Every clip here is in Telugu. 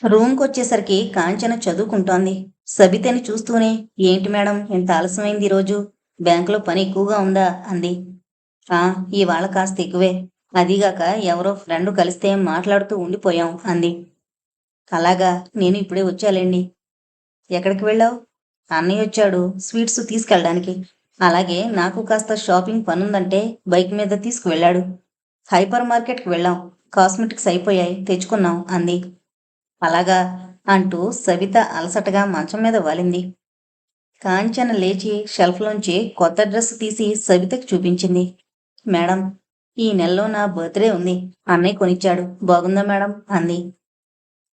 రూమ్‌కొచ్చేసరికి కాంచన చదువుకుంటోంది. సబితని చూస్తూనే ఏంటి మేడం ఇంత ఆలస్యమైంది ఈరోజు? బ్యాంకులో పని ఎక్కువగా ఉందా? అంది. ఆ! ఇవాళ కాస్త ఎక్కువే. అదీగాక ఎవరో ఫ్రెండ్ కలిస్తే మాట్లాడుతూ ఉండిపోయాం అంది. అలాగా నేను ఇప్పుడే వచ్చాలెండి. ఎక్కడికి వెళ్ళావు? అన్నయ్యొచ్చాడు స్వీట్స్ తీసుకెళ్ళడానికి. అలాగే నాకు కాస్త షాపింగ్ పనుందంటే బైక్ మీద తీసుకువెళ్ళాడు. హైపర్ మార్కెట్‌కి వెళ్ళాం. కాస్మెటిక్స్ అయిపోయాయి తెచ్చుకున్నాం అంది. అలాగా అంటూ సవిత అలసటగా మంచం మీద వాలింది. కాంచన లేచి షెల్ఫ్‌లోంచి కొత్త డ్రెస్ తీసి సవితకి చూపించింది. మేడం, ఈ నెలలో నా బర్త్‌డే ఉంది. అన్నయ్య కొనిచ్చాడు. బాగుందా మేడం? అంది.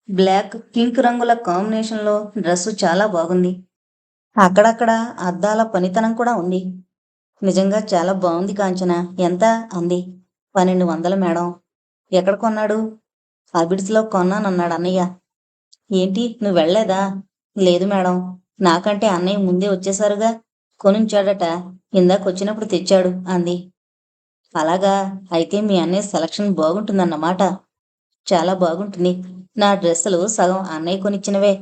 బ్లాక్, పింక్ రంగుల కాంబినేషన్‌లో డ్రెస్సు చాలా బాగుంది. అక్కడక్కడ అద్దాల పనితనం కూడా ఉంది. నిజంగా చాలా బాగుంది కాంచన. ఎంత? అంది. 1200 మేడం. ఎక్కడ కొన్నాడు? అబిడ్స్‌లో కొన్నానన్నాడు అన్నయ్య. ఏంటి నువ్వు వెళ్ళలేదా? లేదు మేడం. నాకంటే అన్నయ్య ముందే వచ్చేశారుగా. కొనుంచాడట. ఇందాకొచ్చినప్పుడు తెచ్చాడు అంది. అలాగా అయితే మీ అన్నయ్య సెలక్షన్ బాగుంటుందన్నమాట. చాలా బాగుంటుంది. నా డ్రెస్సులు సగం అన్నయ్య కొనిచ్చినవే.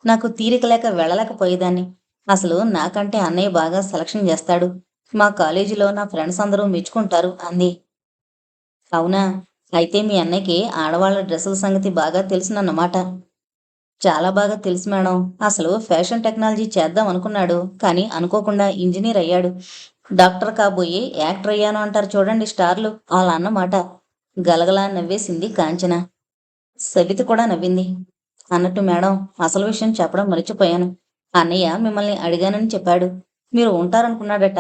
నాకు తీరిక లేక వెళ్ళలేకపోయేదాన్ని. అసలు నాకంటే అన్నయ్య బాగా సెలక్షన్ చేస్తాడు. మా కాలేజీలో నా ఫ్రెండ్స్ అందరూ మెచ్చుకుంటారు అంది. అవునా? అయితే మీ అన్నయ్యకి ఆడవాళ్ళ డ్రెస్సుల సంగతి బాగా తెలుసునన్నమాట. చాలా బాగా తెలుసు మేడం. అసలు ఫ్యాషన్ టెక్నాలజీ చేద్దాం అనుకున్నాడు. కానీ అనుకోకుండా ఇంజినీర్ అయ్యాడు. డాక్టర్ కాబోయి యాక్టర్ అయ్యాను అంటారు చూడండి స్టార్లు. అలా అన్నమాట. గలగలా నవ్వేసింది కాంచన. సబిత కూడా నవ్వింది. అన్నట్టు మేడం, అసలు విషయం చెప్పడం మర్చిపోయాను. అన్నయ్య మిమ్మల్ని అడిగానని చెప్పాడు. మీరు ఉంటారనుకున్నాడట.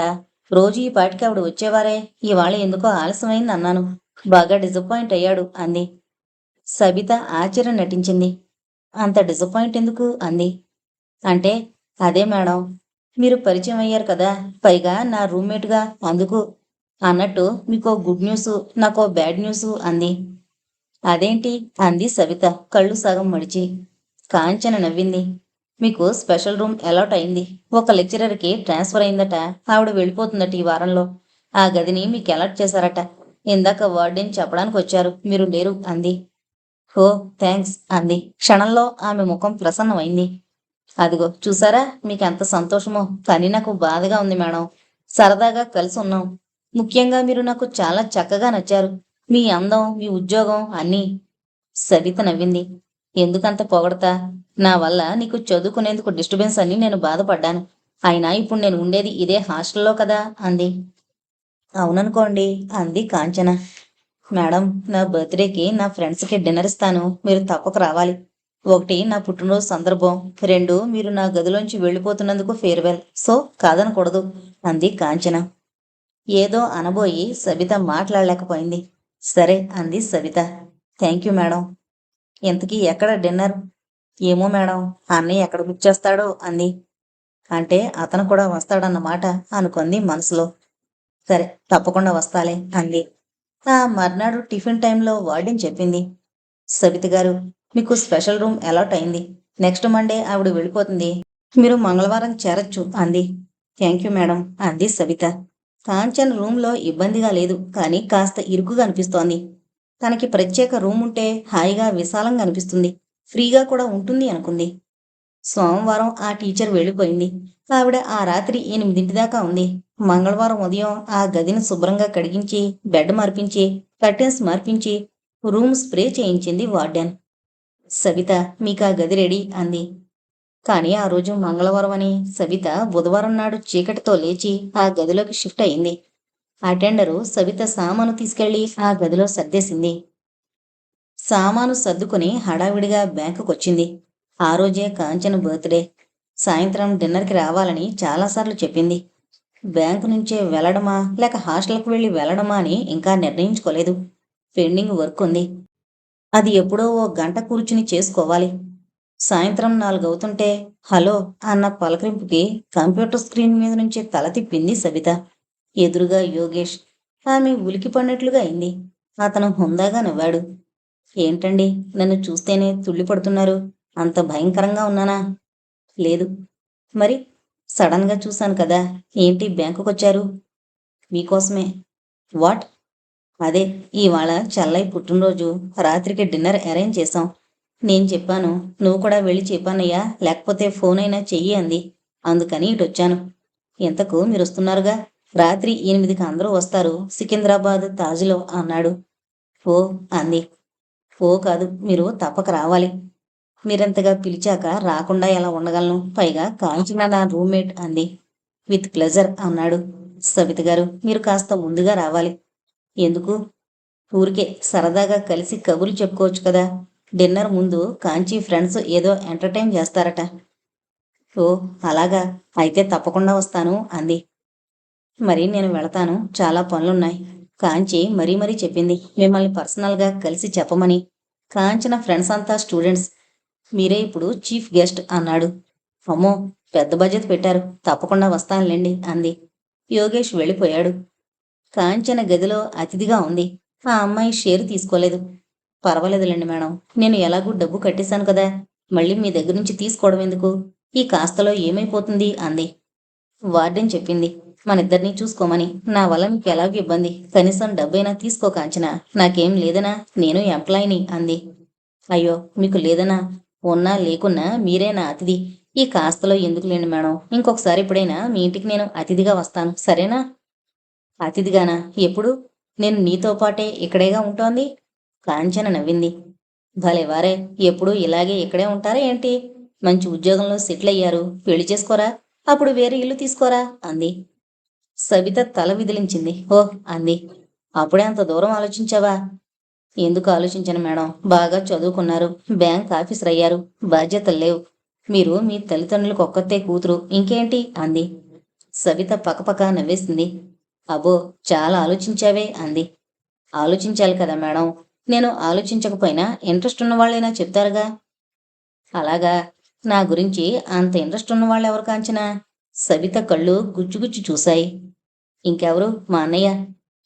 రోజు ఈ పాటికి ఆవిడ వచ్చేవారే. ఇవాళ ఎందుకో ఆలస్యమైంది అన్నాను. బాగా డిసప్పాయింట్ అయ్యాడు అంది. సబిత ఆశ్చర్యం నటించింది. అంత డిసప్పాయింట్ ఎందుకు? అంది. అంటే అదే మేడం. మీరు పరిచయం అయ్యారు కదా! పైగా నా రూమ్మేట్‌గా అందుకు. అన్నట్టు మీకో గుడ్ న్యూసు, నాకో బ్యాడ్ న్యూసు అంది. అదేంటి? అంది సవిత కళ్ళు సగం మడిచి. కాంచన నవ్వింది. మీకు స్పెషల్ రూమ్ అలాట్ అయింది. ఒక లెక్చరర్‌కి ట్రాన్స్‌ఫర్ అయిందట. ఆవిడ వెళ్ళిపోతుందట ఈ వారంలో. ఆ గదిని మీకు అలాట్ చేశారట. ఇందాక వార్డెన్ చెప్పడానికొచ్చారు. మీరు లేరు అంది. ఓహ్! థాంక్స్ అంది. క్షణంలో ఆమె ముఖం ప్రసన్నమైంది. అదిగో చూసారా మీకెంత సంతోషమో. కానీ నాకు బాధగా ఉంది మేడం. సరదాగా కలిసున్నాం. ముఖ్యంగా మీరు నాకు చాలా చక్కగా నచ్చారు. మీ అందం, మీ ఉద్యోగం అన్నీ. సబిత నవ్వింది. ఎందుకంత పొగడతా? నా వల్ల నీకు చదువుకునేందుకు డిస్టర్బెన్స్ అని నేను బాధపడ్డాను. అయినా ఇప్పుడు నేను ఉండేది ఇదే హాస్టల్లో కదా అంది. అవుననుకోండి అంది కాంచన. మేడం, నా బర్త్‌డేకి నా ఫ్రెండ్స్‌కి డిన్నర్ ఇస్తాను. మీరు తప్పక రావాలి. 1 నా పుట్టినరోజు సందర్భం. 2 మీరు నా గదిలోంచి వెళ్ళిపోతున్నందుకు ఫేర్‌వెల్. సో, కాదనకూడదు అంది కాంచన. ఏదో అనబోయి సబిత మాట్లాడలేకపోయింది. సరే అంది సబిత. Thank you madam. ఇంతకీ ఎక్కడ డిన్నర్? ఏమో మేడం. అన్నయ్య ఎక్కడ బుక్ చేస్తాడో అంది. అంటే అతను కూడా వస్తాడన్నమాట అనుకుంది మనసులో. సరే తప్పకుండా వస్తాలే అంది. ఆ మర్నాడు టిఫిన్ టైంలో వార్డెన్ చెప్పింది. సబిత గారు, మీకు స్పెషల్ రూమ్ అలాట్ అయింది. నెక్స్ట్ మండే ఆవిడ వెళ్ళిపోతుంది. మీరు మంగళవారం చేరొచ్చు అంది. థాంక్యూ మేడం అంది సబిత. కాంచన్ రూమ్‌లో ఇబ్బందిగా లేదు. కానీ కాస్త ఇరుకుగా అనిపిస్తోంది. తనకి ప్రత్యేక రూమ్ ఉంటే హాయిగా విశాలంగా అనిపిస్తుంది. ఫ్రీగా కూడా ఉంటుంది అనుకుంది. సోమవారం ఆ టీచర్ వెళ్ళిపోయింది. ఆవిడ ఆ రాత్రి 8 దాకా ఉంది. మంగళవారం ఉదయం ఆ గదిని శుభ్రంగా కడిగించి, బెడ్ మార్పించి, కర్టెన్స్ మార్పించి, రూమ్ స్ప్రే చేయించింది వార్డెన్. సవిత మీకా గది రెడీ అంది. కానీ ఆ రోజు మంగళవారం అని సవిత బుధవారం నాడు చీకటితో లేచి ఆ గదిలోకి షిఫ్ట్ అయింది. అటెండరు సవిత సామాను తీసుకెళ్లి ఆ గదిలో సర్దేసింది. సామాను సర్దుకుని హడావిడిగా బ్యాంకుకొచ్చింది. ఆ రోజే కాంచన బర్త్‌డే. సాయంత్రం డిన్నర్‌కి రావాలని చాలాసార్లు చెప్పింది. బ్యాంకు నుంచే వెళ్ళడమా లేక హాస్టల్‌కి వెళ్ళి వెళ్ళడమా అని ఇంకా నిర్ణయించుకోలేదు. పెండింగ్ వర్క్ ఉంది. అది ఎప్పుడో ఓ గంట కూర్చుని చేసుకోవాలి. సాయంత్రం 4 అవుతుంటే హలో అన్న పలకరింపుకి కంప్యూటర్ స్క్రీన్ మీద నుంచి తల తిప్పింది సబిత. ఎదురుగా యోగేష్. ఆమె ఉలికిపడినట్లుగా అయింది. అతను హుందాగా నవ్వాడు. ఏంటండి నన్ను చూస్తేనే తుళ్ళిపడుతున్నారు? అంత భయంకరంగా ఉన్నానా? లేదు. మరి? సడన్‌గా చూశాను కదా! ఏంటి బ్యాంకుకొచ్చారు? మీకోసమే. వాట్? అదే ఇవాళ చెల్లై పుట్టినరోజు. రాత్రికి డిన్నర్ అరేంజ్ చేశాం. నేను చెప్పాను, నువ్వు కూడా వెళ్ళి చెప్పానయ్యా, లేకపోతే ఫోన్ అయినా చెయ్యి అంది. అందుకని ఇటొచ్చాను. ఇంతకు మీరొస్తున్నారుగా, రాత్రి 8కి అందరూ వస్తారు సికింద్రాబాద్ తాజ్‌లో అన్నాడు. ఓ అంది. ఓ కాదు, మీరు తప్పక రావాలి. మీరింతగా పిలిచాక రాకుండా ఎలా ఉండగలను? పైగా కాంచన నా రూమ్మేట్ అంది. విత్ ప్లెజర్ అన్నాడు. సబిత గారు, మీరు కాస్త ముందుగా రావాలి. ఎందుకు? ఊరికే సరదాగా కలిసి కబుర్లు చెప్పుకోవచ్చు కదా. డిన్నర్ ముందు కాంచీ ఫ్రెండ్స్ ఏదో ఎంటర్టైన్ చేస్తారట. ఓ అలాగా, అయితే తప్పకుండా వస్తాను అంది. మరి నేను వెళతాను, చాలా పనులున్నాయి. కాంచి మరీ మరీ చెప్పింది మిమ్మల్ని పర్సనల్గా కలిసి చెప్పమని. కాంచన ఫ్రెండ్స్ అంతా స్టూడెంట్స్, మీరే ఇప్పుడు చీఫ్ గెస్ట్ అన్నాడు. అమ్మో, పెద్ద బడ్జెట్ పెట్టారు, తప్పకుండా వస్తానులేండి అంది. యోగేష్ వెళ్ళిపోయాడు. కాంచన గదిలో అతిథిగా ఉంది. ఆ అమ్మాయి షేరు తీసుకోలేదు. పర్వాలేదులేండి మేడం, నేను ఎలాగూ డబ్బు కట్టేశాను కదా, మళ్ళీ మీ దగ్గర నుంచి తీసుకోవడం ఎందుకు? ఈ కాస్తలో ఏమైపోతుంది అంది. వార్డెన్ చెప్పింది మనిద్దరినీ చూసుకోమని. నా వల్ల మీకు ఎలాగూ ఇబ్బంది, కనీసం డబ్బైనా తీసుకో కాంచనా. నాకేం లేదనా, నేను ఎంప్లాయీని అంది. అయ్యో, మీకు లేదనా? ఉన్నా లేకున్నా మీరే నా అతిథి. ఈ కాస్తలో ఎందుకులేండి మేడం, ఇంకొకసారి ఎప్పుడైనా మీ ఇంటికి నేను అతిథిగా వస్తాను, సరేనా? అతిథిగానా? ఎప్పుడు? నేను నీతో పాటే ఇక్కడేగా ఉంటోంది. కాంచన నవ్వింది. భలే వారే, ఎప్పుడూ ఇలాగే ఇక్కడే ఉంటారా ఏంటి? మంచి ఉద్యోగంలో సెటిల్ అయ్యారు, పెళ్లి చేసుకోరా, అప్పుడు వేరే ఇల్లు తీసుకోరా అంది. సబిత తల విదిలించింది. ఓహ్ అంది. అప్పుడే అంత దూరం ఆలోచించావా? ఎందుకు ఆలోచించను మేడం, బాగా చదువుకున్నారు, బ్యాంక్ ఆఫీసర్ అయ్యారు, బాధ్యతలు లేవు. మీరు మీ తల్లిదండ్రులకు ఒక్కతే కూతురు, ఇంకేంటి అంది. సవిత పకపక నవ్వేసింది. అబ్బో, చాలా ఆలోచించావే అంది. ఆలోచించాలి కదా మేడం, నేను ఆలోచించకపోయినా ఇంట్రెస్ట్ ఉన్న వాళ్ళైనా చెప్తారుగా. అలాగా, నా గురించి అంత ఇంట్రెస్ట్ ఉన్న వాళ్ళు ఎవరు కాంచనా? సవిత కళ్ళు గుచ్చుగుచ్చి చూశాయి. ఇంకెవరు, మా అన్నయ్య.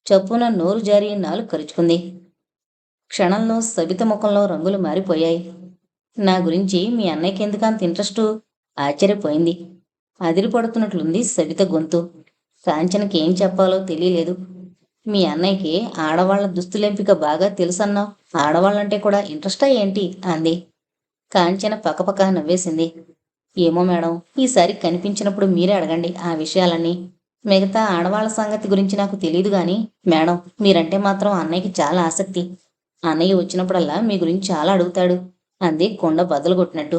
చప్పున నోరు జారి నాలుగు కరుచుకుంది. క్షణంలో సబిత ముఖంలో రంగులు మారిపోయాయి. నా గురించి మీ అన్నయ్యకి ఎందుకు అంత ఇంట్రెస్టు? ఆశ్చర్యపోయింది. అదిరిపడుతున్నట్లుంది సబిత గొంతు. కాంచనకి ఏం చెప్పాలో తెలియలేదు. మీ అన్నయ్యకి ఆడవాళ్ల దుస్తులెంపిక బాగా తెలుసన్నావు, ఆడవాళ్ళంటే కూడా ఇంట్రెస్టా ఏంటి అంది. కాంచన పకపక నవ్వేసింది. ఏమో మేడం, ఈసారి కనిపించినప్పుడు మీరే అడగండి ఆ విషయాలన్నీ. మిగతా ఆడవాళ్ల సంగతి గురించి నాకు తెలియదు గాని మేడం, మీరంటే మాత్రం అన్నయ్యకి చాలా ఆసక్తి. అన్నయ్య వచ్చినప్పుడల్లా మీ గురించి చాలా అడుగుతాడు అంది కొండ బద్దలు కొట్టినట్టు.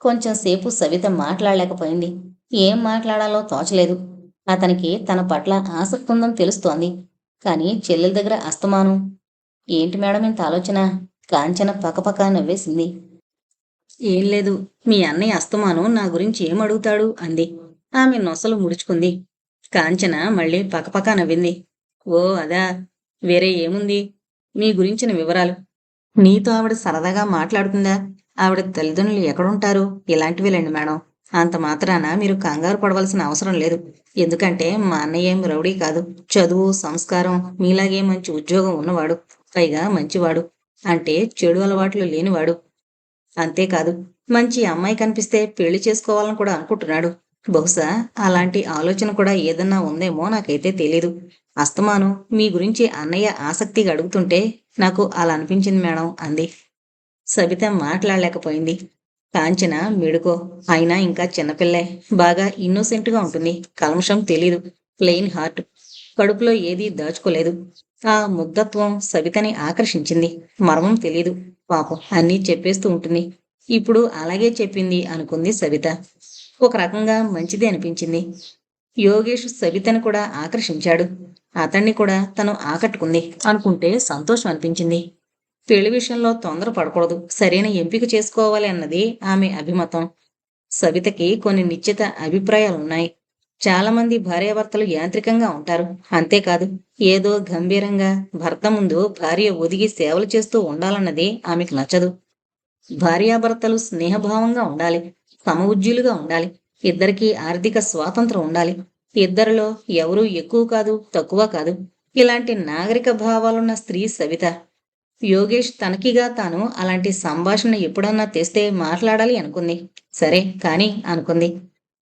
కొంచెం సేపు సవిత మాట్లాడలేకపోయింది. ఏం మాట్లాడాలో తోచలేదు. అతనికి తన పట్ల ఆసక్తి ఉందని తెలుస్తోంది. కానీ చెల్లెల దగ్గర అస్తమానం. ఏంటి మేడం ఇంత ఆలోచన? కాంచన పకపక నవ్వేసింది. ఏం లేదు, మీ అన్నయ్య అస్తమానం నా గురించి ఏం అడుగుతాడు అంది. ఆమె నొసలు ముడుచుకుంది. కాంచన మళ్ళీ పకపక నవ్వింది. ఓ అదా, వేరే ఏముంది? మీ గురించిన వివరాలు. నీతో ఆవిడ సరదాగా మాట్లాడుతుందా? ఆవిడ తల్లిదండ్రులు ఎక్కడుంటారు? ఇలాంటివిలేండి మేడం. అంత మాత్రాన మీరు కంగారు పడవలసిన అవసరం లేదు. ఎందుకంటే మా అన్నయ్య ఏం రౌడీ కాదు. చదువు, సంస్కారం, మీలాగే మంచి ఉద్యోగం ఉన్నవాడు. పైగా మంచివాడు. అంటే చెడు అలవాట్లు లేనివాడు. అంతేకాదు, మంచి అమ్మాయి కనిపిస్తే పెళ్లి చేసుకోవాలని కూడా అనుకుంటున్నాడు. బహుశా అలాంటి ఆలోచన కూడా ఏదన్నా ఉందేమో నాకైతే తెలీదు. అస్తమానం మీ గురించి అన్నయ్య ఆసక్తిగా అడుగుతుంటే నాకు అలా అనిపించింది మేడం అంది. సబిత మాట్లాడలేకపోయింది. కాంచన మెడుకో, అయినా ఇంకా చిన్నపిల్లే, బాగా ఇన్నోసెంట్గా ఉంటుంది. కల్మషం తెలీదు. Plain heart. కడుపులో ఏదీ దాచుకోలేదు. ఆ ముగ్ధత్వం సబితని ఆకర్షించింది. మర్మం తెలీదు. పాపం అన్నీ చెప్పేస్తూ ఉంటుంది. ఇప్పుడు అలాగే చెప్పింది అనుకుంది సబిత. ఒక రకంగా మంచిదే అనిపించింది. యోగేష్ సబితని కూడా ఆకర్షించాడు. అతన్ని కూడా తను ఆకట్టుకుంది అనుకుంటే సంతోషం అనిపించింది. పెళ్లి విషయంలో తొందర పడకూడదు, సరైన ఎంపిక చేసుకోవాలి అన్నది ఆమె అభిమతం. సబితకి కొన్ని నిశ్చిత అభిప్రాయాలున్నాయి. చాలామంది భార్యాభర్తలు యాంత్రికంగా ఉంటారు. అంతేకాదు, ఏదో గంభీరంగా భర్త ముందు భార్య ఒదిగి సేవలు చేస్తూ ఉండాలన్నది ఆమెకు నచ్చదు. భార్యాభర్తలు స్నేహభావంగా ఉండాలి, సమఉజ్జీలుగా ఉండాలి, ఇద్దరికీ ఆర్థిక స్వాతంత్రం ఉండాలి, ఇద్దరిలో ఎవరూ ఎక్కువ కాదు, తక్కువ కాదు. ఇలాంటి నాగరిక భావాలున్న స్త్రీ సవిత. యోగేష్ తనకిగా తాను అలాంటి సంభాషణ ఎప్పుడన్నా తెస్తే మాట్లాడాలి అనుకుంది. సరే కాని అనుకుంది.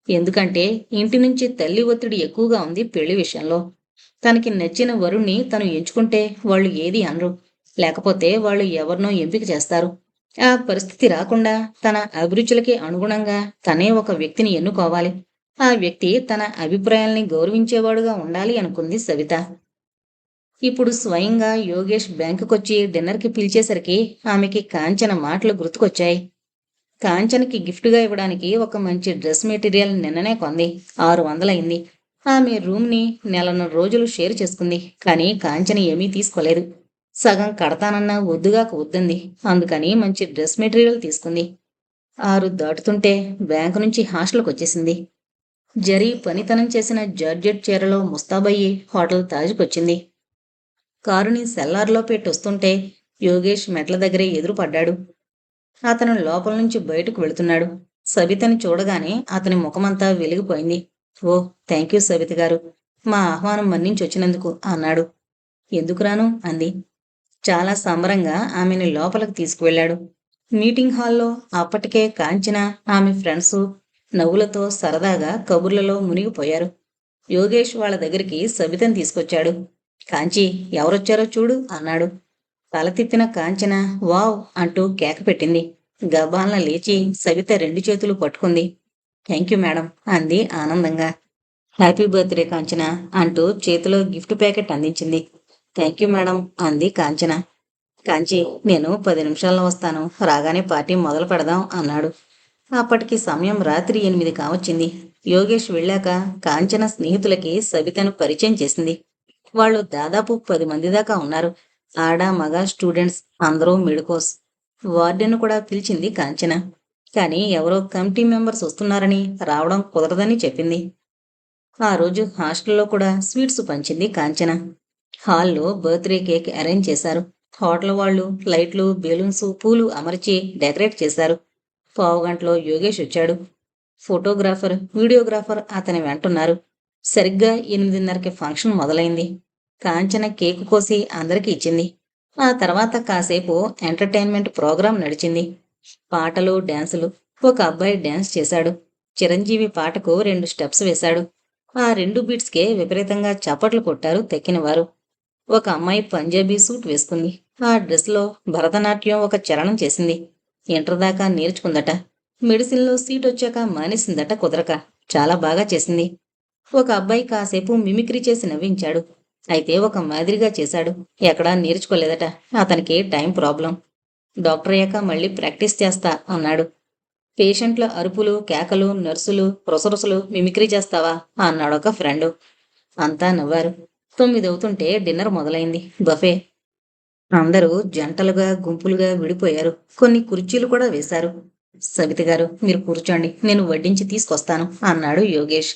ఎందుకంటే ఇంటి నుంచి తల్లి ఒత్తిడి ఎక్కువగా ఉంది పెళ్లి విషయంలో. తనకి నచ్చిన వరుణ్ణి తను ఎంచుకుంటే వాళ్ళు ఏది అనరు. లేకపోతే వాళ్ళు ఎవరినో ఎంపిక చేస్తారు. ఆ పరిస్థితి రాకుండా తన అభిరుచులకి అనుగుణంగా తనే ఒక వ్యక్తిని ఎన్నుకోవాలి. ఆ వ్యక్తి తన అభిప్రాయాల్ని గౌరవించేవాడుగా ఉండాలి అనుకుంది సవిత. ఇప్పుడు స్వయంగా యోగేష్ బ్యాంకుకొచ్చి డిన్నర్కి పిలిచేసరికి ఆమెకి కాంచన మాటలు గుర్తుకొచ్చాయి. కాంచనకి గిఫ్ట్‌గా ఇవ్వడానికి ఒక మంచి డ్రెస్ మెటీరియల్ నిన్ననే కొంది. 600 అయింది. ఆమె రూమ్‌ని నెలన్నర రోజులు షేర్ చేసుకుంది. కానీ కాంచన ఏమీ తీసుకోలేదు. సగం కడతానన్నా వద్దుగాక వద్దంది. అందుకని మంచి డ్రెస్ మెటీరియల్ తీసుకుంది. 6 దాటుతుంటే బ్యాంకు నుంచి హాస్టల్‌కొచ్చేసింది. జరీ పనితనం చేసిన జార్జెట్ చీరలో ముస్తాబయ్యి హోటల్ తాజ్‌కొచ్చింది. కారుని సెల్లార్లో పెట్టొస్తుంటే యోగేష్ మెట్ల దగ్గరే ఎదురుపడ్డాడు. అతను లోపల నుంచి బయటకు వెళుతున్నాడు. సబితని చూడగానే అతని ముఖమంతా వెలిగిపోయింది. ఓ, థ్యాంక్యూ సబిత గారు. మా ఆహ్వానం మన్నించొచ్చినందుకు అన్నాడు. ఎందుకు రాను అంది. చాలా సంబరంగా ఆమెని లోపలికి తీసుకువెళ్ళాడు. మీటింగ్ హాల్లో అప్పటికే కాంచన, ఆమె ఫ్రెండ్సు నవ్వులతో సరదాగా కబుర్లలో మునిగిపోయారు. యోగేష్ వాళ్ళ దగ్గరికి సబితని తీసుకొచ్చాడు. కాంచి, ఎవరొచ్చారో చూడు అన్నాడు. తల తిప్పిన కాంచన వావ్ అంటూ కేక పెట్టింది. గబాల్న లేచి సవిత 2 చేతులు పట్టుకుంది. థ్యాంక్యూ మేడం అంది ఆనందంగా. హ్యాపీ బర్త్డే కాంచన అంటూ చేతిలో గిఫ్ట్ ప్యాకెట్ అందించింది. థ్యాంక్యూ మేడం అంది కాంచన. కాంచి, నేను 10 నిమిషాల్లో వస్తాను. రాగానే పార్టీ మొదలు పెడదాం అన్నాడు. అప్పటికి సమయం రాత్రి 8 కావచ్చింది. యోగేష్ వెళ్ళాక కాంచన స్నేహితులకి సబితను పరిచయం చేసింది. వాళ్ళు దాదాపు 10 మంది దాకా ఉన్నారు. ఆడ మగ స్టూడెంట్స్ అందరూ మెడికోస్. వార్డెన్ కూడా పిలిచింది కాంచన. కానీ ఎవరో కమిటీ మెంబర్స్ వస్తున్నారని రావడం కుదరదని చెప్పింది. ఆ రోజు హాస్టల్లో కూడా స్వీట్స్ పంచింది కాంచన. హాల్లో బర్త్డే కేక్ అరేంజ్ చేశారు. హోటల్ వాళ్ళు లైట్లు, బెలూన్స్, పూలు అమర్చి డెకరేట్ చేశారు. పావుగంటలో యోగేష్ వచ్చాడు. ఫోటోగ్రాఫర్, వీడియోగ్రాఫర్ అతని వెంటున్నారు. సరిగ్గా 8:30కి ఫంక్షన్ మొదలైంది. కాంచన కేకు కోసి అందరికీ ఇచ్చింది. ఆ తర్వాత కాసేపు ఎంటర్టైన్మెంట్ ప్రోగ్రాం నడిచింది. పాటలు, డాన్సులు. ఒక అబ్బాయి డాన్స్ చేశాడు. చిరంజీవి పాటకు 2 స్టెప్స్ వేశాడు. ఆ 2 బీట్స్కే విపరీతంగా చప్పట్లు కొట్టారు తెక్కినవారు. ఒక అమ్మాయి పంజాబీ సూట్ వేసుకుంది. ఆ డ్రెస్లో భరతనాట్యం ఒక చరణం చేసింది. ఇంటర్ దాకా నేర్చుకుందట. మెడిసిన్లో సీట్ వచ్చాక మానేసిందట కుదరక. చాలా బాగా చేసింది. ఒక అబ్బాయి కాసేపు మిమిక్రీ చేసి నవ్వించాడు. అయితే ఒక మాదిరిగా చేశాడు. ఎక్కడా నేర్చుకోలేదట. అతనికి టైం ప్రాబ్లం. డాక్టర్ అయ్యాక మళ్ళీ ప్రాక్టీస్ చేస్తా అన్నాడు. పేషెంట్ల అరుపులు, కేకలు, నర్సులు రొసరొసలు మిమిక్రీ చేస్తావా అన్నాడొక ఫ్రెండు. అంతా నవ్వారు. 9 అవుతుంటే డిన్నర్ మొదలైంది. బఫే. అందరూ జంటలుగా, గుంపులుగా విడిపోయారు. కొన్ని కుర్చీలు కూడా వేశారు. సబిత గారు, మీరు కూర్చోండి, నేను వడ్డించి తీసుకొస్తాను అన్నాడు యోగేష్.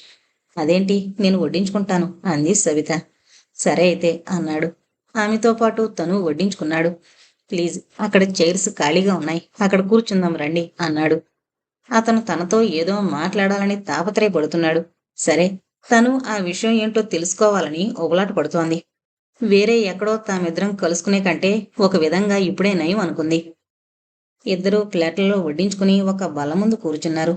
అదేంటి, నేను వడ్డించుకుంటాను అంది సవిత. సరే అయితే అన్నాడు. ఆమెతో పాటు తను వడ్డించుకున్నాడు. ప్లీజ్, అక్కడ చైర్స్ ఖాళీగా ఉన్నాయి, అక్కడ కూర్చుందాం రండి అన్నాడు. అతను తనతో ఏదో మాట్లాడాలని తాపత్రయపడుతున్నాడు. సరే, తను ఆ విషయం ఏంటో తెలుసుకోవాలని ఉబలాట పడుతోంది. వేరే ఎక్కడో తామిద్దరం కలుసుకునే కంటే ఒక విధంగా ఇప్పుడే నయం అనుకుంది. ఇద్దరూ ప్లేట్లలో వడ్డించుకుని ఒక బల్ల ముందు కూర్చున్నారు.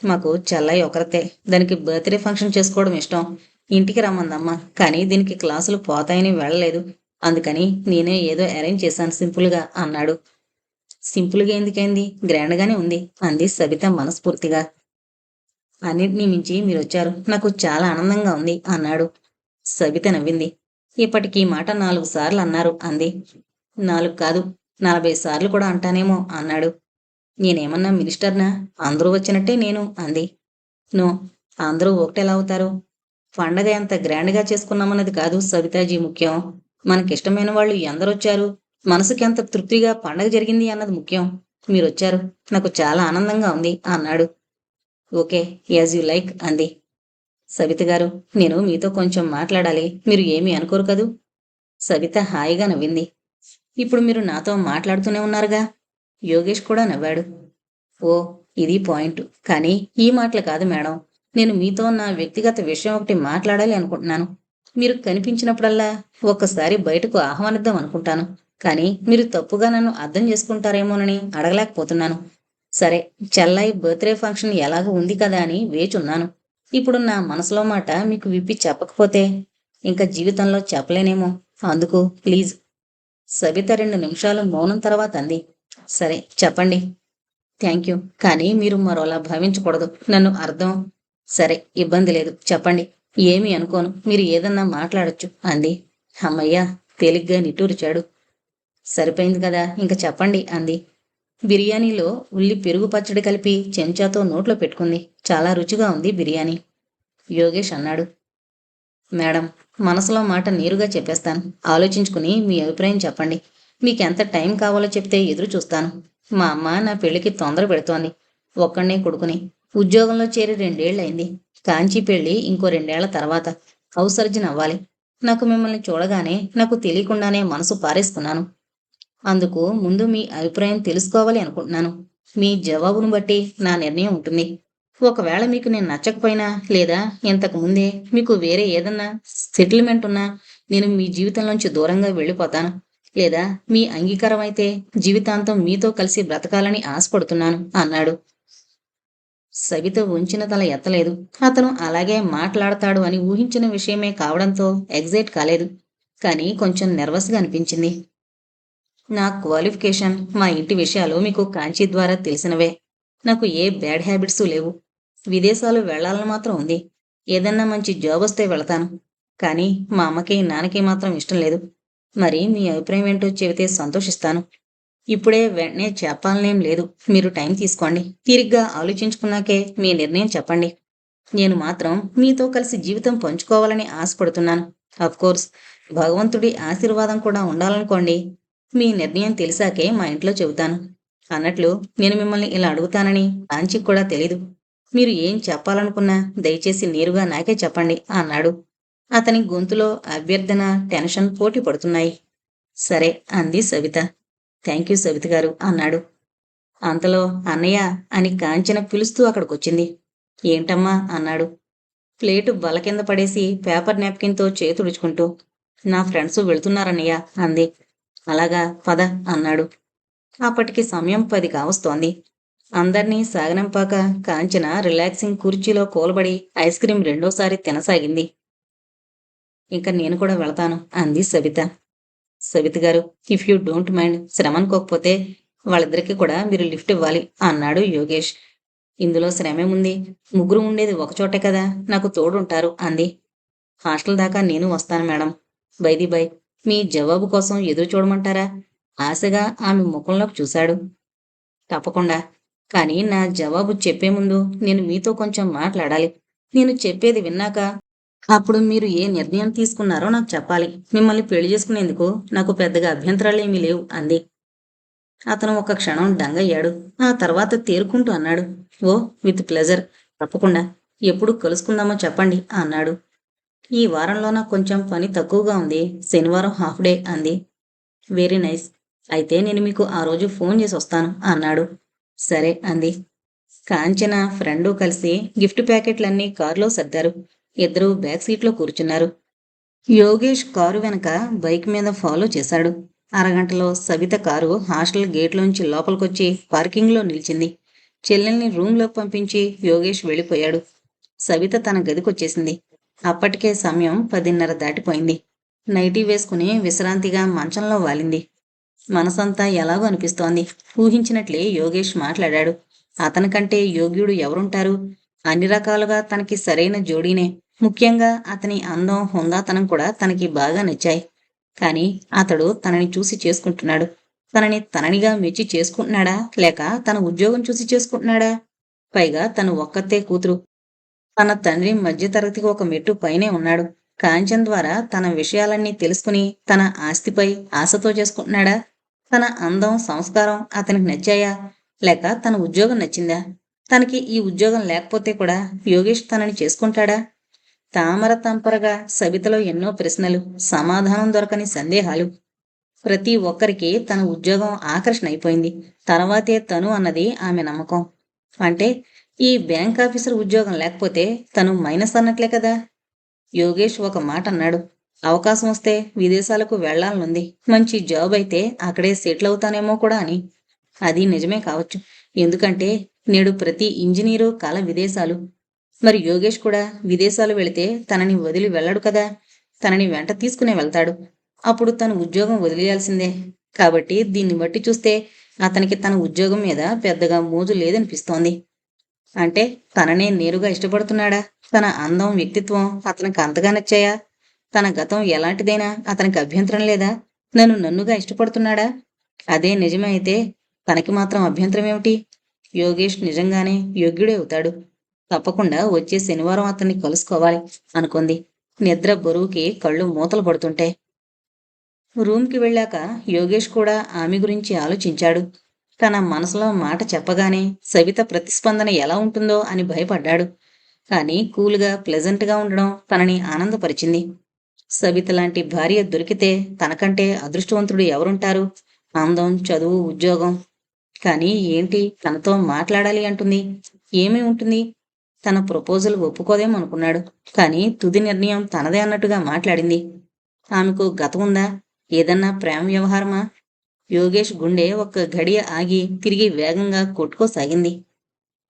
మాకు చెల్లాయి ఒకరితే. దానికి బర్త్డే ఫంక్షన్ చేసుకోవడం ఇష్టం. ఇంటికి రమ్మందమ్మా, కానీ దీనికి క్లాసులు పోతాయని వెళ్ళలేదు. అందుకని నేనే ఏదో అరేంజ్ చేశాను సింపుల్గా అన్నాడు. సింపుల్గా ఎందుకైంది, గ్రాండ్గానే ఉంది అంది సబిత మనస్ఫూర్తిగా. అన్నింటినీ మించి మీరొచ్చారు, నాకు చాలా ఆనందంగా ఉంది అన్నాడు. సబిత నవ్వింది. ఇప్పటికీ మాట 4 సార్లు అన్నారు అంది. 4 కాదు, 40 సార్లు కూడా అంటానేమో అన్నాడు. నేనేమన్నా మినిస్టర్నా? అందరూ వచ్చినట్టే నేను అంది. నో, అందరూ ఒకటెలా అవుతారు? పండగ ఎంత గ్రాండ్గా చేసుకున్నామన్నది కాదు సబితాజీ ముఖ్యం. మనకిష్టమైన వాళ్ళు ఎందరొచ్చారు, మనసుకి ఎంత తృప్తిగా పండగ జరిగింది అన్నది ముఖ్యం. మీరొచ్చారు, నాకు చాలా ఆనందంగా ఉంది అన్నాడు. ఓకే, యాజ్ యు లైక్ అంది. సబిత గారు, నేను మీతో కొంచెం మాట్లాడాలి, మీరు ఏమీ అనుకోరు కదూ? సబిత హాయిగా నవ్వింది. ఇప్పుడు మీరు నాతో మాట్లాడుతూనే ఉన్నారుగా. యోగేష్ కూడా నవ్వాడు. ఓ, ఇది పాయింట్. కానీ ఈ మాటలు కాదు మేడం. నేను మీతో నా వ్యక్తిగత విషయం ఒకటి మాట్లాడాలి అనుకుంటున్నాను. మీరు కనిపించినప్పుడల్లా ఒక్కసారి బయటకు ఆహ్వానిద్దాం అనుకుంటాను. కానీ మీరు తప్పుగా నన్ను అర్థం చేసుకుంటారేమోనని అడగలేకపోతున్నాను. సరే, చెల్లాయి బర్త్డే ఫంక్షన్ ఎలాగో ఉంది కదా అని వేచున్నాను. ఇప్పుడు నా మనసులో మాట మీకు విప్పి చెప్పకపోతే ఇంకా జీవితంలో చెప్పలేనేమో. అందుకు ప్లీజ్. సబిత 2 నిమిషాలు మౌనం తర్వాత అంది. సరే చెప్పండి. Thank you. కానీ మీరు మరోలా భావించకూడదు. నన్ను అర్థం సరే ఇబ్బంది లేదు. చెప్పండి. ఏమీ అనుకోను. మీరు ఏదన్నా మాట్లాడొచ్చు అంది. హమ్మయ్యా! తేలిగ్గా నిట్టూర్చాడు. సరిపోయింది కదా, ఇంక చెప్పండి అంది. బిర్యానీలో ఉల్లి పెరుగు పచ్చడి కలిపి చెంచాతో నోట్లో పెట్టుకుంది. చాలా రుచిగా ఉంది బిర్యానీ. యోగేష్ అన్నాడు. మేడం, మనసులో మాట నేరుగా చెప్పేస్తాను. ఆలోచించుకుని మీ అభిప్రాయం చెప్పండి. మీకెంత టైం కావాలో చెప్తే ఎదురు చూస్తాను. మా అమ్మ నా పెళ్లికి తొందర పెడుతోంది. ఒక్కడే కొడుకుని. ఉద్యోగంలో చేరి 2 ఏళ్లయింది. కాంచీ పెళ్లి ఇంకో 2 ఏళ్ల తర్వాత. హౌస్ సర్జన్ అవ్వాలి. నాకు మిమ్మల్ని చూడగానే నాకు తెలియకుండానే మనసు పారేసుకున్నాను. అందుకు ముందు మీ అభిప్రాయం తెలుసుకోవాలి అనుకుంటున్నాను. మీ జవాబును బట్టి నా నిర్ణయం ఉంటుంది. ఒకవేళ మీకు నేను నచ్చకపోయినా, లేదా ఇంతకు ముందే మీకు వేరే ఏదన్నా సెటిల్మెంట్ ఉన్నా నేను మీ జీవితంలోంచి దూరంగా వెళ్ళిపోతాను. లేదా మీ అంగీకారం అయితే జీవితాంతం మీతో కలిసి బ్రతకాలని ఆశపడుతున్నాను అన్నాడు. సవిత ఉంచిన తల ఎత్తలేదు. అతను అలాగే మాట్లాడతాడు అని ఊహించిన విషయమే కావడంతో ఎగ్జైట్ కాలేదు. కానీ కొంచెం నెర్వస్గా అనిపించింది. నా క్వాలిఫికేషన్, మా ఇంటి విషయాలు మీకు కాంచీ ద్వారా తెలిసినవే. నాకు ఏ బ్యాడ్ హ్యాబిట్స్ లేవు. విదేశాలు వెళ్లాలని మాత్రం ఉంది. ఏదన్నా మంచి జాబ్ వస్తే వెళతాను. కానీ మా అమ్మకి నాన్నకి మాత్రం ఇష్టం లేదు. మరి మీ అభిప్రాయం ఏంటో చెబితే సంతోషిస్తాను. ఇప్పుడే వెంటనే చెప్పాలనేం లేదు. మీరు టైం తీసుకోండి. తీరిగ్గా ఆలోచించుకున్నాకే మీ నిర్ణయం చెప్పండి. నేను మాత్రం మీతో కలిసి జీవితం పంచుకోవాలని ఆశపడుతున్నాను. అఫ్కోర్స్ భగవంతుడి ఆశీర్వాదం కూడా ఉండాలనుకోండి. మీ నిర్ణయం తెలిసాకే మా ఇంట్లో చెబుతాను. అన్నట్లు నేను మిమ్మల్ని ఇలా అడుగుతానని కాంచీకి కూడా తెలీదు. మీరు ఏం చెప్పాలనుకున్నా దయచేసి నేరుగా నాకే చెప్పండి అన్నాడు. అతని గొంతులో అభ్యర్థన, టెన్షన్ పోటీ పడుతున్నాయి. సరే అంది సవిత. థ్యాంక్ యూ సవిత గారు అన్నాడు. అంతలో అన్నయ్య అని కాంచన పిలుస్తూ అక్కడికొచ్చింది. ఏంటమ్మా అన్నాడు. ప్లేటు బల కింద పడేసి పేపర్ నాప్కిన్తో చేతుడుచుకుంటూ. నా ఫ్రెండ్స్ వెళుతున్నారన్నయ్య అంది. అలాగా పద అన్నాడు. అప్పటికి సమయం 10 కావస్తోంది. అందర్నీ సాగనంపాక కాంచన రిలాక్సింగ్ కుర్చీలో కూలబడి ఐస్ క్రీం రెండోసారి తినసాగింది. ఇంక నేను కూడా వెళతాను అంది సవిత. సవిత గారు, ఇఫ్ యూ డోంట్ మైండ్, శ్రమ అనుకోకపోతే వాళ్ళిద్దరికీ కూడా మీరు లిఫ్ట్ ఇవ్వాలి అన్నాడు యోగేష్. ఇందులో శ్రమేముంది? ముగ్గురు ఉండేది ఒకచోటే కదా, నాకు తోడుంటారు అంది. హాస్టల్ దాకా నేను వస్తాను మేడం. బై మీ జవాబు కోసం ఎదురు చూడమంటారా? ఆశగా ఆమె ముఖంలోకి చూశాడు. తప్పకుండా. కానీ నా జవాబు చెప్పే ముందు నేను మీతో కొంచెం మాట్లాడాలి. నేను చెప్పేది విన్నాక అప్పుడు మీరు ఏ నిర్ణయం తీసుకున్నారో నాకు చెప్పాలి. మిమ్మల్ని పెళ్లి చేసుకునేందుకు నాకు పెద్దగా అభ్యంతరాలేమీ లేవు అంది. అతను ఒక క్షణం డంగయ్యాడు. ఆ తర్వాత తేరుకుంటూ అన్నాడు. ఓ, విత్ ప్లెజర్. తప్పకుండా. ఎప్పుడు కలుసుకుందామో చెప్పండి అన్నాడు. ఈ వారంలో నాకు కొంచెం పని తక్కువగా ఉంది. శనివారం హాఫ్ డే అంది. Very nice. అయితే నేను మీకు ఆ రోజు ఫోన్ చేసి వస్తాను అన్నాడు. సరే అంది. కాంచన ఫ్రెండు కలిసి గిఫ్ట్ ప్యాకెట్లన్నీ కారులో సర్దారు. ఇద్దరూ బ్యాక్ సీట్లో కూర్చున్నారు. యోగేష్ కారు వెనక బైక్ మీద ఫాలో చేశాడు. అరగంటలో సవిత కారు హాస్టల్ గేట్లోంచి లోపలికొచ్చి పార్కింగ్లో నిలిచింది. చెల్లెల్ని రూంలోకి పంపించి యోగేష్ వెళ్ళిపోయాడు. సవిత తన గదికొచ్చేసింది. అప్పటికే సమయం 10:30 దాటిపోయింది. నైటీ వేసుకుని విశ్రాంతిగా మంచంలో వాలింది. మనసంతా ఎలాగో అనిపిస్తోంది. ఊహించినట్లే యోగేష్ మాట్లాడాడు. అతనికంటే యోగ్యుడు ఎవరుంటారు? అన్ని రకాలుగా తనకి సరైన జోడీనే. ముఖ్యంగా అతని అందం, హుందాతనం కూడా తనకి బాగా నచ్చాయి. కానీ అతడు తనని చూసి చేసుకుంటున్నాడు. తననిగా మెచ్చి చేసుకుంటున్నాడా, లేక తన ఉద్యోగం చూసి చేసుకుంటున్నాడా? పైగా తను ఒక్కతే కూతురు. తన తండ్రి మధ్యతరగతికి ఒక మెట్టు పైనే ఉన్నాడు. కాంచన్ ద్వారా తన విషయాలన్నీ తెలుసుకుని తన ఆస్తిపై ఆశతో చేసుకుంటున్నాడా? తన అందం, సంస్కారం అతనికి నచ్చాయా, లేక తన ఉద్యోగం నచ్చిందా? తనకి ఈ ఉద్యోగం లేకపోతే కూడా యోగేష్ తనని చేసుకుంటాడా? తామర తంపరగా సవితలో ఎన్నో ప్రశ్నలు, సమాధానం దొరకని సందేహాలు. ప్రతి ఒక్కరికి తన ఉద్యోగం ఆకర్షణ అయిపోయింది. తర్వాతే తను అన్నది ఆమె నమ్మకం. అంటే ఈ బ్యాంక్ ఆఫీసర్ ఉద్యోగం లేకపోతే తను మైనస్ అన్నట్లే కదా. యోగేష్ ఒక మాట అన్నాడు. అవకాశం వస్తే విదేశాలకు వెళ్లాలనుంది. మంచి జాబ్ అయితే అక్కడే సెటిల్ అవుతానేమో కూడా అని. అది నిజమే కావచ్చు. ఎందుకంటే నేడు ప్రతి ఇంజనీరు కల విదేశాలు. మరి యోగేష్ కూడా విదేశాలు వెళితే తనని వదిలి వెళ్ళడు కదా. తనని వెంట తీసుకునే వెళ్తాడు. అప్పుడు తను ఉద్యోగం వదిలేయాల్సిందే. కాబట్టి దీన్ని బట్టి చూస్తే అతనికి తన ఉద్యోగం మీద పెద్దగా మోజు లేదనిపిస్తోంది. అంటే తననే నేరుగా ఇష్టపడుతున్నాడా? తన అందం, వ్యక్తిత్వం అతనికి అంతగా నచ్చాయా? తన గతం ఎలాంటిదైనా అతనికి అభ్యంతరం లేదా? నన్నుగా ఇష్టపడుతున్నాడా? అదే నిజమే అయితే తనకి మాత్రం అభ్యంతరం ఏమిటి? యోగేష్ నిజంగానే యోగ్యుడే అవుతాడు. తప్పకుండా వచ్చే శనివారం అతన్ని కలుసుకోవాలి అనుకుంది. నిద్ర బరువుకి కళ్ళు మూతలు పడుతుంటే. రూమ్కి వెళ్ళాక యోగేష్ కూడా ఆమె గురించి ఆలోచించాడు. తన మనసులో మాట చెప్పగానే సవిత ప్రతిస్పందన ఎలా ఉంటుందో అని భయపడ్డాడు. కానీ కూల్గా, ప్లెజెంట్గా ఉండడం తనని ఆనందపరిచింది. సవిత లాంటి భార్య దొరికితే తనకంటే అదృష్టవంతుడు ఎవరుంటారు? అందం, చదువు, ఉద్యోగం. కానీ ఏంటి తనతో మాట్లాడాలి అంటుంది? ఏమీ ఉంటుంది? తన ప్రపోజల్ ఒప్పుకోదేమనుకున్నాడు. కానీ తుది నిర్ణయం తనదే అన్నట్టుగా మాట్లాడింది. ఆమెకు గతం ఉందా? ఏదన్నా ప్రేమ వ్యవహారమా? యోగేష్ గుండె ఒక్క ఘడియ ఆగి తిరిగి వేగంగా కొట్టుకోసాగింది.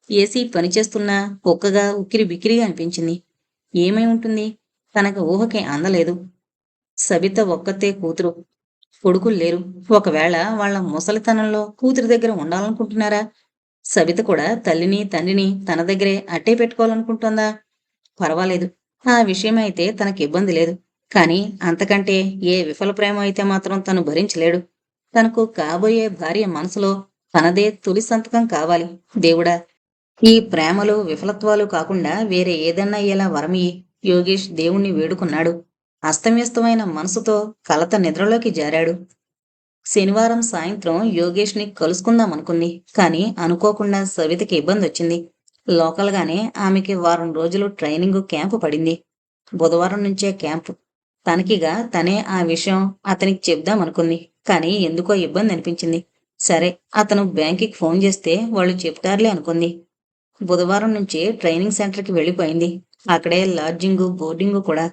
ఏసీ పనిచేస్తున్నా కుక్కగా ఉక్కిరి బిక్కిరిగా అనిపించింది. ఏమై ఉంటుంది? తనకు ఊహకి అందలేదు. సబిత ఒక్కతే కూతురు. కొడుకులు లేరు. ఒకవేళ వాళ్ళ ముసలితనంలో కూతురి దగ్గర ఉండాలనుకుంటున్నారా? సబిత కూడా తల్లిని, తండ్రిని తన దగ్గరే అట్టే పెట్టుకోవాలనుకుంటోందా? పర్వాలేదు. ఆ విషయమైతే తనకి ఇబ్బంది లేదు. కానీ అంతకంటే ఏ విఫల ప్రేమ అయితే మాత్రం తను భరించలేడు. తనకు కాబోయే భార్య మనసులో తనదే తొలి సంతకం కావాలి. దేవుడా, ఈ ప్రేమలు, విఫలత్వాలు కాకుండా వేరే ఏదన్నా ఇలా వరమియ్యి. యోగేష్ దేవుణ్ణి వేడుకున్నాడు. అస్తవ్యస్తమైన మనసుతో కలత నిద్రలోకి జారాడు. శనివారం సాయంత్రం యోగేష్ని కలుసుకుందామనుకుంది. కానీ అనుకోకుండా సవితకి ఇబ్బందొచ్చింది. లోకల్గానే ఆమెకి వారం రోజులు ట్రైనింగ్ క్యాంపు పడింది. బుధవారం నుంచే క్యాంపు. తనకిగా తనే ఆ విషయం అతనికి చెప్దామనుకుంది. కానీ ఎందుకో ఇబ్బంది అనిపించింది. సరే, అతను బ్యాంకుకి ఫోన్ చేస్తే వాళ్ళు చెప్తారులే అనుకుంది. బుధవారం నుంచే ట్రైనింగ్ సెంటర్కి వెళ్ళిపోయింది. అక్కడే లాడ్జింగు, బోర్డింగు కూడా.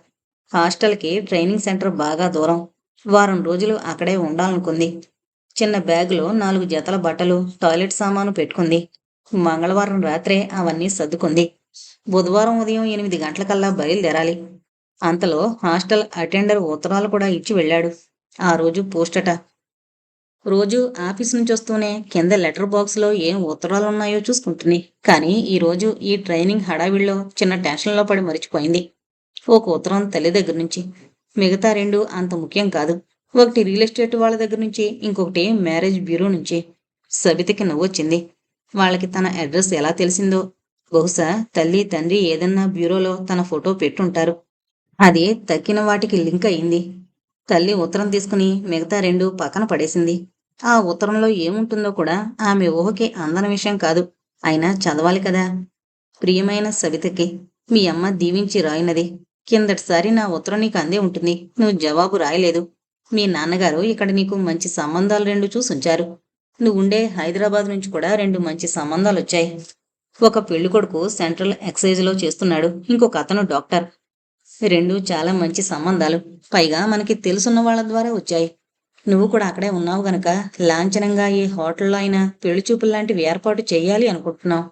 హాస్టల్కి ట్రైనింగ్ సెంటర్ బాగా దూరం. వారం రోజులు అక్కడే ఉండాలనుకుంది. చిన్న బ్యాగులో 4 జతల బట్టలు, టాయిలెట్ సామాను పెట్టుకుంది. మంగళవారం రాత్రే అవన్నీ సర్దుకుంది. బుధవారం ఉదయం 8 గంటలకల్లా బయలుదేరాలి. అంతలో హాస్టల్ అటెండర్ ఉత్తరాలు కూడా ఇచ్చి వెళ్ళాడు. ఆ రోజు పోస్టట. రోజు ఆఫీస్ నుంచి వస్తూనే కింద లెటర్ బాక్స్లో ఏం ఉత్తరాలున్నాయో చూసుకుంటుంది. కానీ ఈరోజు ఈ ట్రైనింగ్ హడావిడిలో చిన్న టెన్షన్లో పడి మరిచిపోయింది. ఒక ఉత్తరం తల్లి దగ్గర నుంచి. మిగతా 2 అంత ముఖ్యం కాదు. ఒకటి రియల్ ఎస్టేట్ వాళ్ళ దగ్గర నుంచి, ఇంకొకటి మ్యారేజ్ బ్యూరో నుంచి. సబితకి నవ్వొచ్చింది. వాళ్ళకి తన అడ్రస్ ఎలా తెలిసిందో. బహుశా తల్లి, తండ్రి ఏదన్నా బ్యూరోలో తన ఫోటో పెట్టుంటారు. అది తక్కిన వాటికి లింక్ అయింది. తల్లి ఉత్తరం తీసుకుని మిగతా 2 పక్కన పడేసింది. ఆ ఉత్తరంలో ఏముంటుందో కూడా ఆమె ఊహకి అందని విషయం కాదు. అయినా చదవాలి కదా. ప్రియమైన సవితకి, మీ అమ్మ దీవించి రాయినది. కిందటిసారి నా ఉత్తరం నీకు అందే ఉంటుంది. నువ్వు జవాబు రాయలేదు. మీ నాన్నగారు ఇక్కడ నీకు మంచి సంబంధాలు 2 చూసుంచారు. నువ్వుండే హైదరాబాద్ నుంచి కూడా 2 మంచి సంబంధాలొచ్చాయి. ఒక పెళ్ళికొడుకు సెంట్రల్ ఎక్సైజ్లో చేస్తున్నాడు. ఇంకొక అతను డాక్టర్. 2 చాలా మంచి సంబంధాలు. పైగా మనకి తెలుసున్న వాళ్ళ ద్వారా వచ్చాయి. నువ్వు కూడా అక్కడే ఉన్నావు గనక లాంఛనంగా ఏ హోటల్లో అయినా పెళ్లి చూపుల్లాంటివి ఏర్పాటు చెయ్యాలి అనుకుంటున్నావు.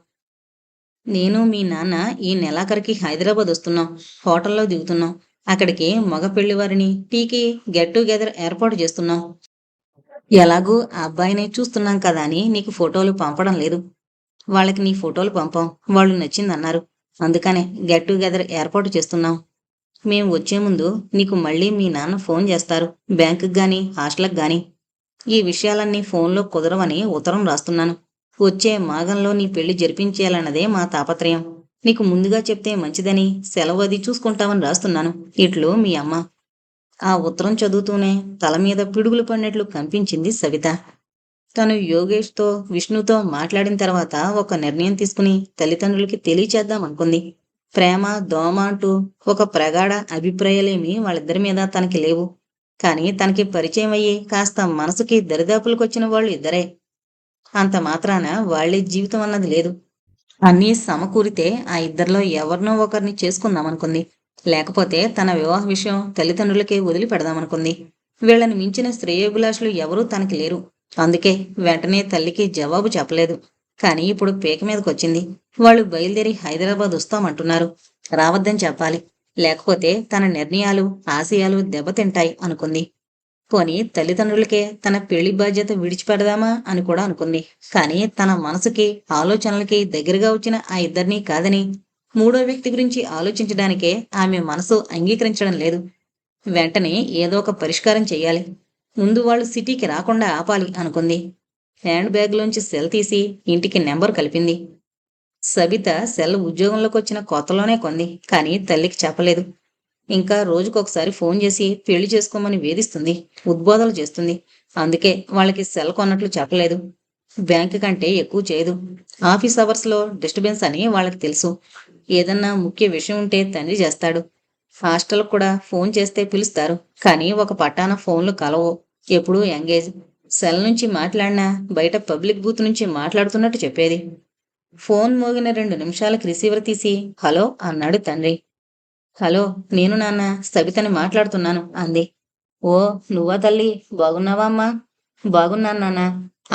నేను, మీ నాన్న ఈ నెలాఖరికి హైదరాబాద్ వస్తున్నాం. హోటల్లో దిగుతున్నాం. అక్కడికి మగ పెళ్లివారిని టీకి గెట్ టుగెదర్ ఏర్పాటు చేస్తున్నాం. ఎలాగూ ఆ అబ్బాయిని చూస్తున్నాం కదా అని నీకు ఫోటోలు పంపడం లేదు. వాళ్ళకి నీ ఫోటోలు పంపాం. వాళ్ళు నచ్చిందన్నారు. అందుకనే గెట్ టుగెదర్ ఏర్పాటు చేస్తున్నాం. మేం వచ్చే ముందు నీకు మళ్ళీ మీ నాన్న ఫోన్ చేస్తారు. బ్యాంకుకి గాని, హాస్టల్కి గాని. ఈ విషయాలన్నీ ఫోన్లో కుదరవని ఉత్తరం రాస్తున్నాను. వచ్చే మాఘంలో నీ పెళ్లి జరిపించేయాలన్నదే మా తాపత్రయం. నీకు ముందుగా చెప్తే మంచిదని, సెలవు అది చూసుకుంటామని రాస్తున్నాను. ఇట్లు మీ అమ్మ. ఆ ఉత్తరం చదువుతూనే తల మీద పిడుగులు పడినట్లు కనిపించింది సవిత. తను యోగేష్తో, విష్ణుతో మాట్లాడిన తర్వాత ఒక నిర్ణయం తీసుకుని తల్లిదండ్రులకి తెలియచేద్దామనుకుంది. ప్రేమ, దోమ అంటూ ఒక ప్రగాఢ అభిప్రాయాలేమీ వాళ్ళిద్దరి మీద తనకి లేవు. కానీ తనకి పరిచయం అయ్యి కాస్త మనసుకి దరిదాపులకొచ్చిన వాళ్ళు ఇద్దరే. అంత మాత్రాన వాళ్లే జీవితం అన్నది లేదు. అన్నీ సమకూరితే ఆ ఇద్దరిలో ఎవరినో ఒకరిని చేసుకుందామనుకుంది. లేకపోతే తన వివాహ విషయం తల్లిదండ్రులకే వదిలి పెడదామనుకుంది. వీళ్ళని మించిన శ్రేయోభిలాషులు ఎవరూ తనకి లేరు. అందుకే వెంటనే తల్లికి జవాబు చెప్పలేదు. కానీ ఇప్పుడు పీక మీదకొచ్చింది. వాళ్ళు బయలుదేరి హైదరాబాద్ వస్తామంటున్నారు. రావద్దని చెప్పాలి. లేకపోతే తన నిర్ణయాలు, ఆశయాలు దెబ్బతింటాయి అనుకుంది. పోనీ తల్లిదండ్రులకే తన పెళ్లి బాధ్యత విడిచిపెడదామా అని కూడా అనుకుంది. కానీ తన మనసుకి, ఆలోచనలకి దగ్గరగా వచ్చిన ఆ ఇద్దరినీ కాదని మూడో వ్యక్తి గురించి ఆలోచించడానికే ఆమె మనసు అంగీకరించడం లేదు. వెంటనే ఏదో ఒక పరిష్కారం చెయ్యాలి. ముందు వాళ్ళు సిటీకి రాకుండా ఆపాలి అనుకుంది. హ్యాండ్ బ్యాగ్లోంచి సెల్ తీసి ఇంటికి నెంబర్ కలిపింది. సబిత సెల్ ఉద్యోగంలోకి వచ్చిన కొత్తలోనే కొంది. కానీ తల్లికి చెప్పలేదు. ఇంకా రోజుకొకసారి ఫోన్ చేసి పెళ్లి చేసుకోమని వేధిస్తుంది, ఉద్బోధలు చేస్తుంది. అందుకే వాళ్ళకి సెల్ కొన్నట్లు చెప్పలేదు. బ్యాంక్ కంటే ఎక్కువ చేయదు. ఆఫీస్ అవర్స్లో డిస్టర్బెన్స్ అని వాళ్ళకి తెలుసు. ఏదన్నా ముఖ్య విషయం ఉంటే తండ్రి చేస్తాడు. హాస్టల్ కూడా ఫోన్ చేస్తే పిలుస్తారు. కానీ ఒక పట్టాన ఫోన్లు కలవు. ఎప్పుడూ ఎంగేజ్. సెల్ నుంచి మాట్లాడినా బయట పబ్లిక్ బూత్ నుంచి మాట్లాడుతున్నట్టు చెప్పేది. ఫోన్ మోగిన 2 నిమిషాలకి రిసీవర్ తీసి హలో అన్నాడు తండ్రి. హలో, నేను నాన్న సబితని మాట్లాడుతున్నాను అంది. ఓ, నువ్వా తల్లి, బాగున్నావా అమ్మా? బాగున్నాను నాన్న.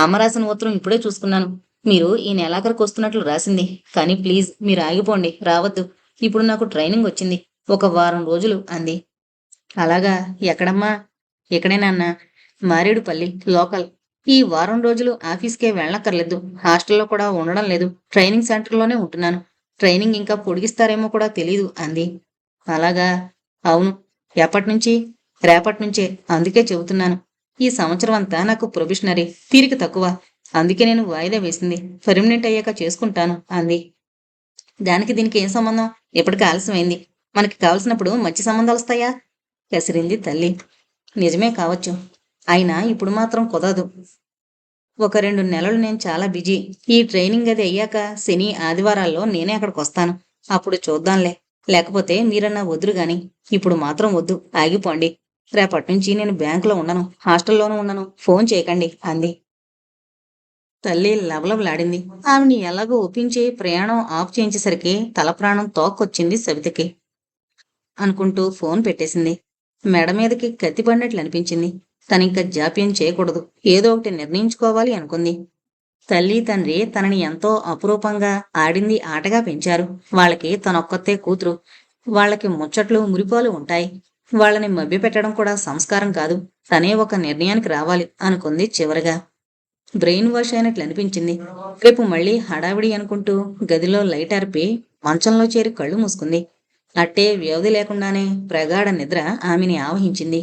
అమ్మ రాసిన ఉత్తరం ఇప్పుడే చూసుకున్నాను. మీరు ఈ నెలాఖరికి వస్తున్నట్లు రాసింది. కానీ ప్లీజ్ మీరు ఆగిపోండి, రావద్దు. ఇప్పుడు నాకు ట్రైనింగ్ వచ్చింది, ఒక వారం రోజులు అంది. అలాగా, ఎక్కడమ్మా? ఇక్కడే నాన్న, మారేడుపల్లి లోకల్. ఈ వారం రోజులు ఆఫీస్కే వెళ్ళక్కర్లేదు, హాస్టల్లో కూడా ఉండడం లేదు, ట్రైనింగ్ సెంటర్లోనే ఉంటున్నాను. ట్రైనింగ్ ఇంకా పొడిగిస్తారేమో కూడా తెలీదు అంది. అలాగా, అవును. ఎప్పటినుంచి? రేపటి నుంచే. అందుకే చెబుతున్నాను. ఈ సంవత్సరం అంతా నాకు ప్రొబిషనరీ, తీరిక తక్కువ. అందుకే నేను వాయిదా వేసింది. పర్మనెంట్ అయ్యాక చేసుకుంటాను అంది. దానికి దీనికి ఏం సంబంధం? ఎప్పటికి ఆలస్యమైంది. మనకి కావలసినప్పుడు మంచి సంబంధాలు వస్తాయా? కసిరింది తల్లి. నిజమే కావచ్చు. అయినా ఇప్పుడు మాత్రం కుదరదు. ఒక 2 నెలలు నేను చాలా బిజీ. ఈ ట్రైనింగ్ అది అయ్యాక శని ఆదివారాల్లో నేనే అక్కడికి వస్తాను. అప్పుడు చూద్దాంలే. లేకపోతే మీరన్నా వద్దురు గాని. ఇప్పుడు మాత్రం వద్దు, ఆగిపోండి. రేపటి నుంచి నేను బ్యాంకులో ఉండను, హాస్టల్లోనూ ఉండను. ఫోన్ చేయకండి అంది. తల్లి లవలవలాడింది. ఆమెని ఎలాగో ఒప్పించి ప్రయాణం ఆఫ్ చేయించేసరికి తల ప్రాణం తోక్కొచ్చింది సవితకి. అనుకుంటూ ఫోన్ పెట్టేసింది. మెడ మీదకి కత్తి పడినట్లు అనిపించింది. తనింక జాప్యం చేయకూడదు, ఏదో ఒకటి నిర్ణయించుకోవాలి అనుకుంది. తల్లి తండ్రి తనని ఎంతో అపురూపంగా ఆడింది ఆటగా పెంచారు. వాళ్ళకి తనొక్కతే కూతురు. వాళ్ళకి ముచ్చట్లు మురిపాలు ఉంటాయి. వాళ్ళని మభ్యపెట్టడం కూడా సంస్కారం కాదు. తనే ఒక నిర్ణయానికి రావాలి అనుకుంది చివరగా. బ్రెయిన్ వాష్ అయినట్లు అనిపించింది. రేపు మళ్ళీ హడావిడి అనుకుంటూ గదిలో లైట్ ఆర్పి మంచంలో చేరి కళ్ళు మూసుకుంది. అట్టే వ్యవధి లేకుండానే ప్రగాఢ నిద్ర ఆమెని ఆవహించింది.